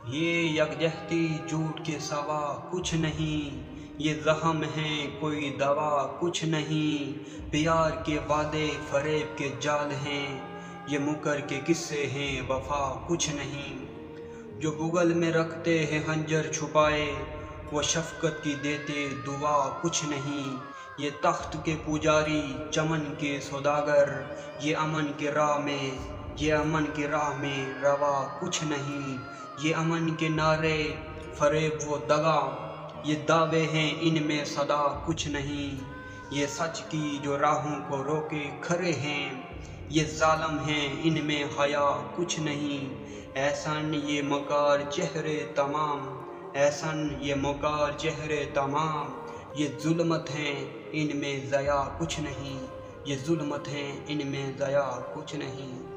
یہ یکجہتی جھوٹ کے سوا کچھ نہیں، یہ زخم ہے کوئی دوا کچھ نہیں، پیار کے وعدے فریب کے جال ہیں، یہ مکر کے قصے ہیں وفا کچھ نہیں۔ جو بغل میں رکھتے ہیں خنجر چھپائے، وہ شفقت کی دیتے دعا کچھ نہیں، یہ تخت کے پجاری چمن کے سوداگر، یہ امن کی راہ میں روا کچھ نہیں، یہ امن کے نعرے فریب و دغا، یہ دعوے ہیں ان میں صدا کچھ نہیں، یہ سچ کی جو راہوں کو روکے کھڑے ہیں، یہ ظالم ہیں ان میں حیا کچھ نہیں، احسن یہ مکار چہرے تمام، یہ ظلمت ہیں ان میں ضیا کچھ نہیں، یہ ظلمت ہیں ان میں ضیا کچھ نہیں۔